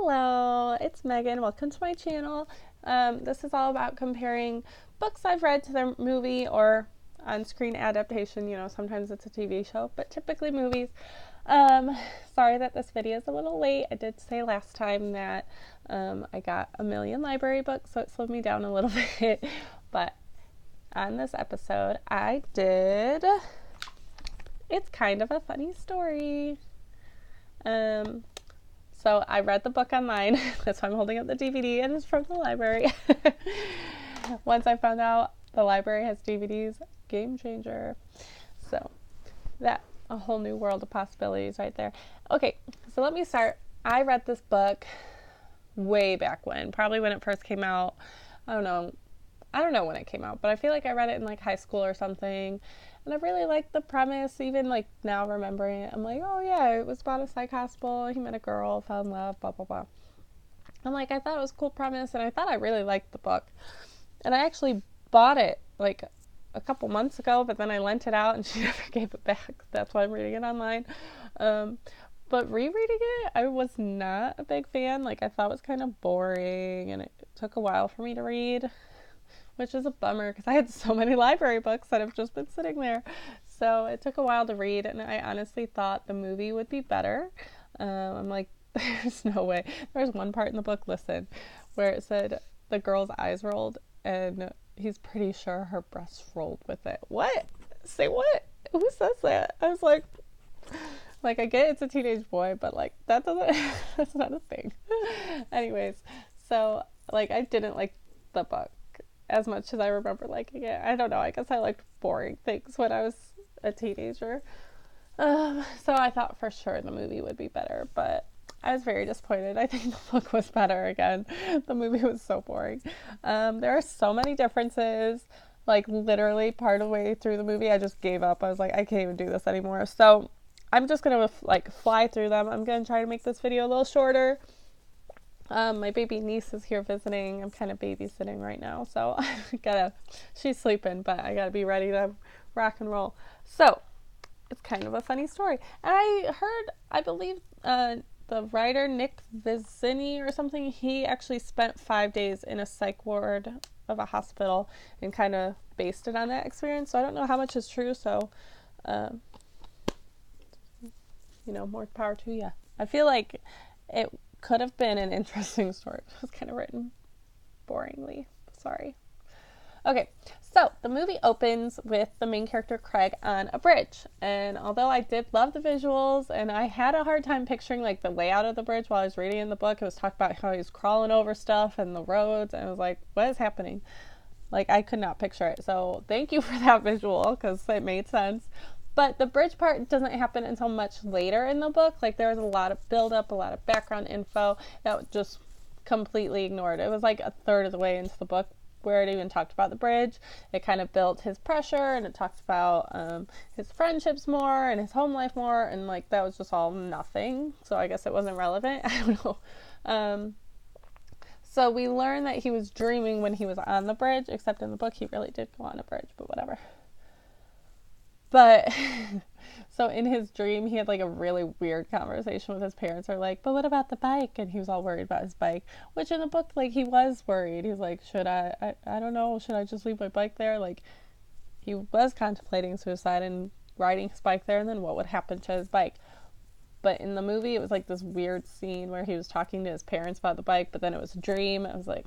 Hello, it's Megan. Welcome to my channel. This is all about comparing books I've read to their movie or on-screen adaptation. Sometimes it's a TV show, but typically movies. Um, Sorry that this video is a little late. I did say last time that I got a million library books, so it slowed me down a little bit. But on this episode, I did. It's kind of a funny story. So I read the book online. That's why I'm holding up the DVD, and it's from the library. Once I found out the library has DVDs, game changer. So that a whole new world of possibilities right there. Okay, so let me start. I read this book way back when, probably when it first came out. I don't know when it came out, but I feel like I read it in like high school or something. And I really liked the premise. Even like now remembering it, I'm like, oh yeah, it was about a psych hospital. He met a girl, fell in love, blah, blah, blah. I'm like, I thought it was a cool premise, and I thought I really liked the book. And I actually bought it like a couple months ago, but then I lent it out and she never gave it back. That's why I'm reading it online. But rereading it, I was not a big fan. Like, I thought it was kind of boring, and it took a while for me to read, which is a bummer because I had so many library books that have just been sitting there. So it took a while to read, and I honestly thought the movie would be better. I'm like, there's no way. There's one part in the book, listen, where it said the girl's eyes rolled, and he's pretty sure her breasts rolled with it. What? Say what? Who says that? I was like, I get it's a teenage boy, but like that doesn't, that's not a thing. Anyways, so like I didn't like the book as much as I remember liking it. I don't know. I guess I liked boring things when I was a teenager. So I thought for sure the movie would be better, but I was very disappointed. I think the book was better again. The movie was so boring. There are so many differences. Like literally part of the way through the movie, I just gave up. I was like, I can't even do this anymore. So I'm just gonna like fly through them. I'm gonna try to make this video a little shorter. My baby niece is here visiting. I'm kind of babysitting right now, so she's sleeping, but I gotta be ready to rock and roll. So it's kind of a funny story. And I believe the writer Nick Vizzini or something, he actually spent 5 days in a psych ward of a hospital and kind of based it on that experience. So I don't know how much is true. So, more power to you. I feel like it could have been an interesting story. It was kind of written boringly. Sorry. Okay, so the movie opens with the main character Craig on a bridge. And although I did love the visuals, and I had a hard time picturing like the layout of the bridge while I was reading in the book, it was talked about how he was crawling over stuff and the roads, and I was like, what is happening? Like, I could not picture it. So thank you for that visual, because it made sense. But the bridge part doesn't happen until much later in the book. Like, there was a lot of build-up, a lot of background info that was just completely ignored. It was like a third of the way into the book where it even talked about the bridge. It kind of built his pressure, and it talked about his friendships more and his home life more, and like that was just all nothing. So I guess it wasn't relevant. I don't know. So we learned that he was dreaming when he was on the bridge, except in the book he really did go on a bridge, but whatever. But so in his dream, he had like a really weird conversation with his parents. They're like, but what about the bike? And he was all worried about his bike, which in the book, like, he was worried. He's like, I don't know, should I just leave my bike there? Like, he was contemplating suicide and riding his bike there, and then what would happen to his bike? But in the movie, it was like this weird scene where he was talking to his parents about the bike, but then it was a dream. I was like,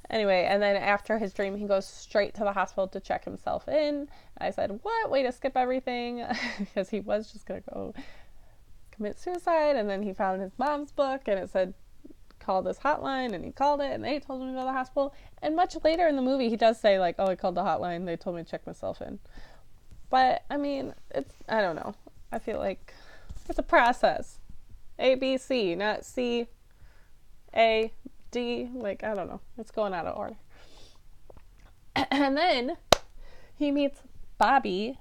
Anyway, and then after his dream, he goes straight to the hospital to check himself in. I said, what? Way to skip everything. Because he was just going to go commit suicide. And then he found his mom's book, and it said, call this hotline. And he called it, and they told him to go to the hospital. And much later in the movie, he does say, like, oh, I called the hotline. They told me to check myself in. But, I mean, I don't know. I feel like it's a process. A, B, C, not C, A, D, like, I don't know. It's going out of order. And then he meets Bobby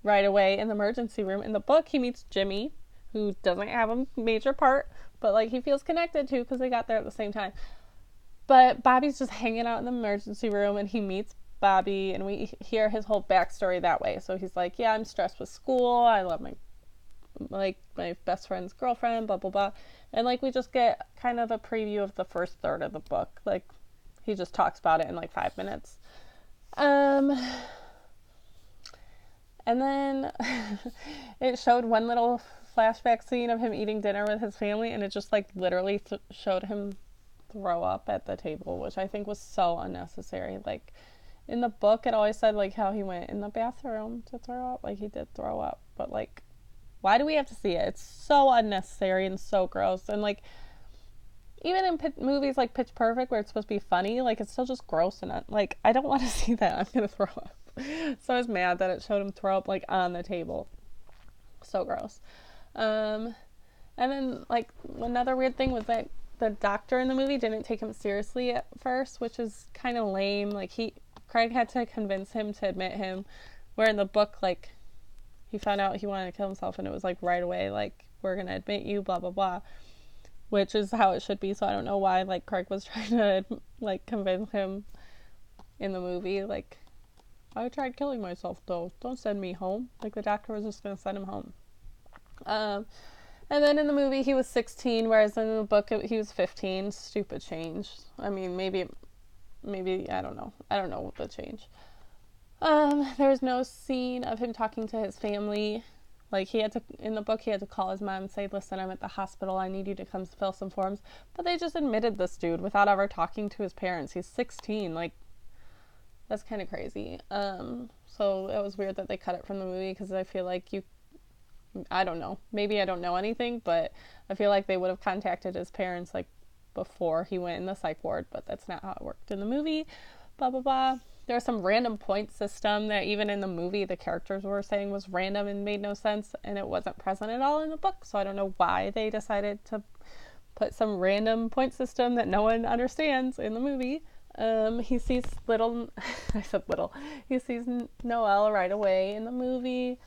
right away in the emergency room. In the book, he meets Jimmy, who doesn't have a major part, but like he feels connected to because they got there at the same time. But Bobby's just hanging out in the emergency room, and he meets Bobby, and we hear his whole backstory that way. So he's like, yeah, I'm stressed with school. I love my like my best friend's girlfriend, blah blah blah. And like we just get kind of a preview of the first third of the book. Like he just talks about it in like 5 minutes. And then it showed one little flashback scene of him eating dinner with his family, and it just like literally showed him throw up at the table, which I think was so unnecessary. Like in the book it always said like how he went in the bathroom to throw up. Like he did throw up, but like why do we have to see it? It's so unnecessary and so gross. And like even in movies like Pitch Perfect, where it's supposed to be funny, like it's still just gross, and like I don't want to see that. I'm gonna throw up. So I was mad that it showed him throw up like on the table. So gross. And then like another weird thing was that the doctor in the movie didn't take him seriously at first, which is kind of lame. Like Craig had to convince him to admit him, where in the book like he found out he wanted to kill himself and it was like right away, like we're gonna admit you, blah blah blah, which is how it should be. So I don't know why like Craig was trying to like convince him in the movie, like I tried killing myself though, don't send me home. Like the doctor was just gonna send him home. And then in the movie he was 16, whereas in the book he was 15. Stupid change. I mean, maybe I don't know the change. There was no scene of him talking to his family. Like in the book he had to call his mom and say, listen, I'm at the hospital, I need you to come fill some forms. But they just admitted this dude without ever talking to his parents. He's 16. Like that's kind of crazy. So it was weird that they cut it from the movie, because I feel like I don't know, maybe I don't know anything, but I feel like they would have contacted his parents like before he went in the psych ward, but that's not how it worked in the movie. Blah blah blah. There was some random point system that even in the movie the characters were saying was random and made no sense, and it wasn't present at all in the book. So I don't know why they decided to put some random point system that no one understands in the movie. He sees I said little. He sees Noelle right away in the movie.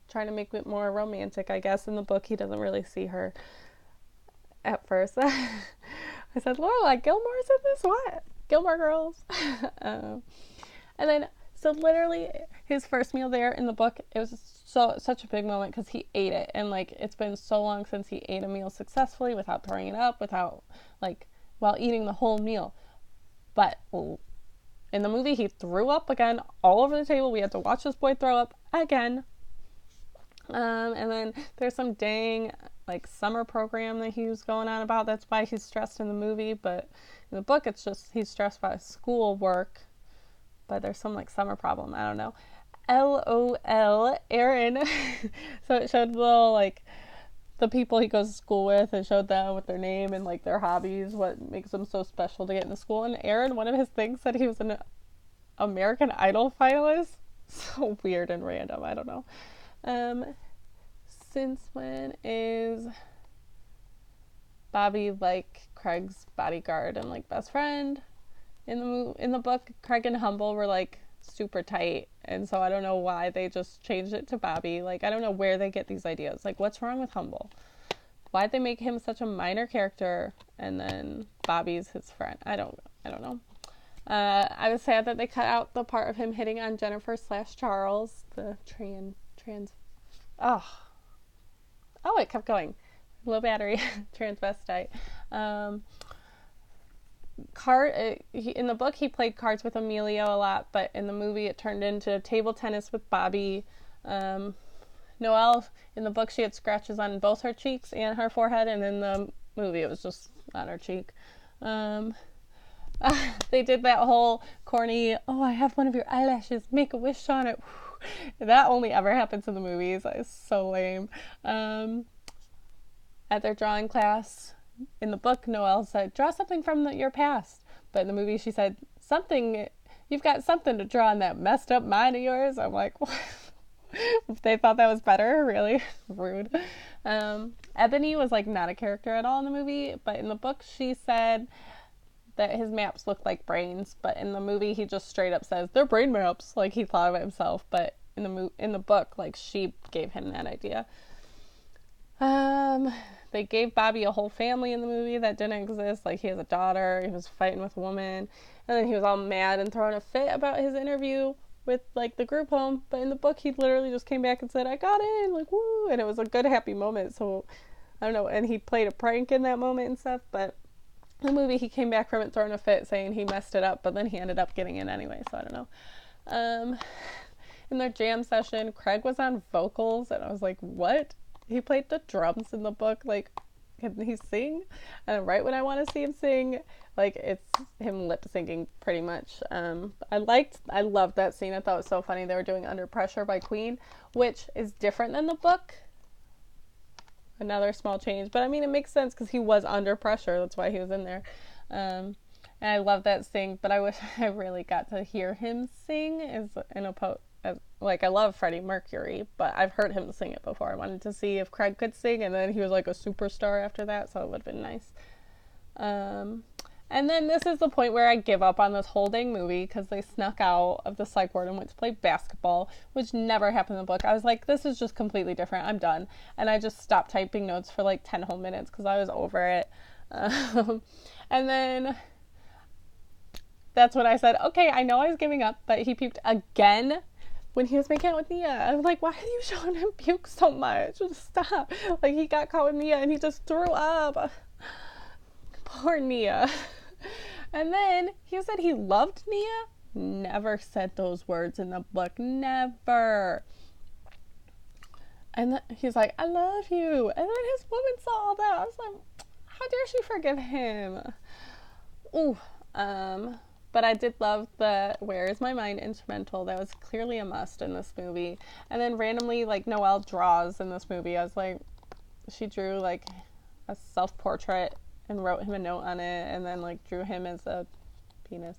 Trying to make it more romantic, I guess. In the book he doesn't really see her at first. I said, Lorelai Gilmore's in this? What? Gilmore Girls? And then, so literally his first meal there in the book, it was such a big moment because he ate it. And like, it's been so long since he ate a meal successfully without throwing it up, while eating the whole meal. But in the movie, he threw up again all over the table. We had to watch this boy throw up again. And then there's some dang like summer program that he was going on about. That's why he's stressed in the movie, but in the book it's just he's stressed by school work. But there's some like summer problem. I don't know. LOL, Aaron. So it showed little like the people he goes to school with, and showed them with their name and like their hobbies, what makes them so special to get into school. And Aaron, one of his things said he was an American Idol finalist. So weird and random. I don't know. Since when is Bobby like Craig's bodyguard and like best friend? In the book, Craig and Humble were like super tight, and so I don't know why they just changed it to Bobby. Like I don't know where they get these ideas. Like what's wrong with Humble? Why'd they make him such a minor character and then Bobby's his friend? I don't know. I was sad that they cut out the part of him hitting on Jennifer/Charles, the trans. Oh, it kept going. Low battery, transvestite. In the book, he played cards with Emilio a lot, but in the movie, it turned into table tennis with Bobby. Noelle, in the book, she had scratches on both her cheeks and her forehead, and in the movie, it was just on her cheek. They did that whole corny, I have one of your eyelashes, make a wish on it. That only ever happens in the movies. It's so lame. At their drawing class, in the book, Noelle said, draw something from your past. But in the movie, she said, you've got something to draw on that messed up mind of yours. I'm like, what? They thought that was better? Really? Rude. Ebony was like not a character at all in the movie, but in the book, she said that his maps looked like brains, but in the movie he just straight up says they're brain maps, like he thought of it himself. But in the book, like she gave him that idea. They gave Bobby a whole family in the movie that didn't exist. Like he has a daughter, he was fighting with a woman, and then he was all mad and throwing a fit about his interview. with like the group home, but in the book he literally just came back and said, I got in, like, woo, and it was a good happy moment. So I don't know, and he played a prank in that moment and stuff, but in the movie he came back from it throwing a fit saying he messed it up, but then he ended up getting in anyway, so I don't know. In their jam session, Craig was on vocals, and I was like, what? He played the drums in the book, like, can he sing? And right when I want to see him sing, like, it's him lip syncing pretty much. I loved that scene. I thought it was so funny. They were doing Under Pressure by Queen, which is different than the book. Another small change, but I mean, it makes sense because he was under pressure. That's why he was in there. And I love that sing, but I wish I really got to hear him sing like, I love Freddie Mercury, but I've heard him sing it before. I wanted to see if Craig could sing, and then he was like a superstar after that, so it would have been nice. And then this is the point where I give up on this whole dang movie because they snuck out of the psych ward and went to play basketball, which never happened in the book. I was like, this is just completely different. I'm done. And I just stopped typing notes for like 10 whole minutes because I was over it. And then that's when I said, okay, I know I was giving up, but he puked again when he was making out with Nia. I was like, why are you showing him puke so much? Just stop. Like, he got caught with Nia and he just threw up. Poor Nia. And then he said he loved Nia. Never said those words in the book. Never. And he's like, I love you. And then his woman saw all that. I was like, how dare she forgive him? Ooh. But I did love the Where Is My Mind instrumental. That was clearly a must in this movie. And then randomly, like, Noelle draws in this movie. I was like, she drew, like, a self-portrait and wrote him a note on it, and then, like, drew him as a penis.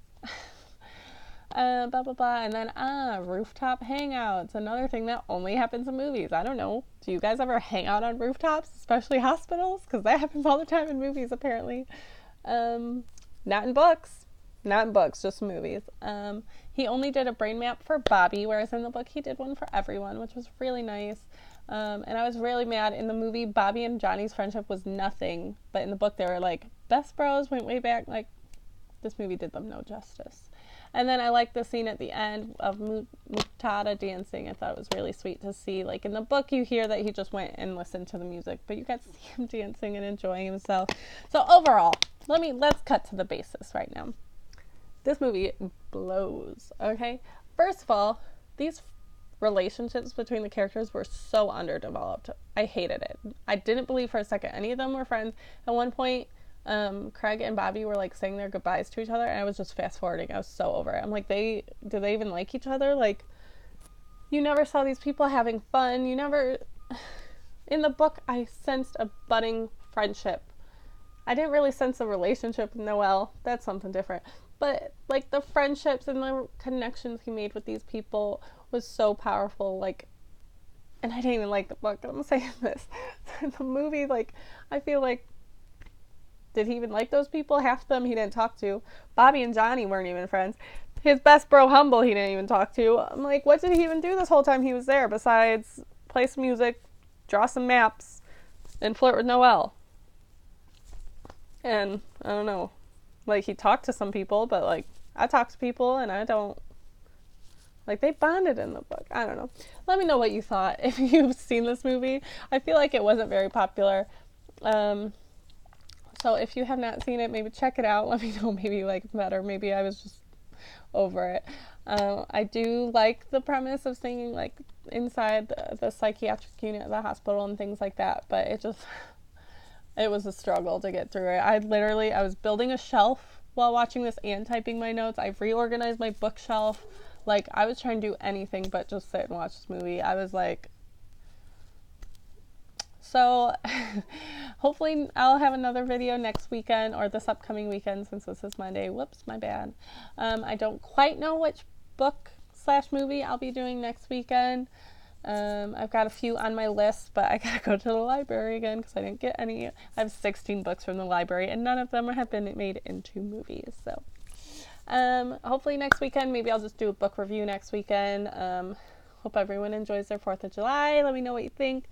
Blah, blah, blah. And then, rooftop hangouts. Another thing that only happens in movies. I don't know. Do you guys ever hang out on rooftops, especially hospitals? Because that happens all the time in movies, apparently. Not in books. Not in books, just movies. He only did a brain map for Bobby, whereas in the book he did one for everyone, which was really nice. And I was really mad. In the movie, Bobby and Johnny's friendship was nothing, but in the book they were like best bros, went way back. Like, this movie did them no justice. And then I liked the scene at the end of Mutada dancing. I thought it was really sweet to see. Like, in the book you hear that he just went and listened to the music, but you got to see him dancing and enjoying himself. So overall, let's cut to the basis right now. This movie blows, okay? First of all, these relationships between the characters were so underdeveloped. I hated it. I didn't believe for a second any of them were friends. At one point, Craig and Bobby were like saying their goodbyes to each other, and I was just fast forwarding. I was so over it. I'm like, do they even like each other? Like, you never saw these people having fun. You never, in the book, I sensed a budding friendship. I didn't really sense a relationship with Noelle. That's something different. But, like, the friendships and the connections he made with these people was so powerful. Like, and I didn't even like the book. I'm saying this. The movie, like, I feel like, did he even like those people? Half of them he didn't talk to. Bobby and Johnny weren't even friends. His best bro, Humble, he didn't even talk to. I'm like, what did he even do this whole time he was there besides play some music, draw some maps, and flirt with Noelle? And, I don't know. Like, he talked to some people, but, like, I talk to people, and I don't, like, they bonded in the book. I don't know. Let me know what you thought if you've seen this movie. I feel like it wasn't very popular. So if you have not seen it, maybe check it out. Let me know maybe you like it better. Maybe I was just over it. I do like the premise of singing, like, inside the psychiatric unit of the hospital and things like that, but it was a struggle to get through it. I was building a shelf while watching this and typing my notes. I've reorganized my bookshelf. Like, I was trying to do anything but just sit and watch this movie. I was like, so hopefully I'll have another video next weekend or this upcoming weekend since this is Monday. Whoops, my bad. I don't quite know which book/movie I'll be doing next weekend. I've got a few on my list, but I gotta go to the library again because I didn't get any. I have 16 books from the library, and none of them have been made into movies. So, hopefully next weekend, maybe I'll just do a book review next weekend. Hope everyone enjoys their 4th of July. Let me know what you think.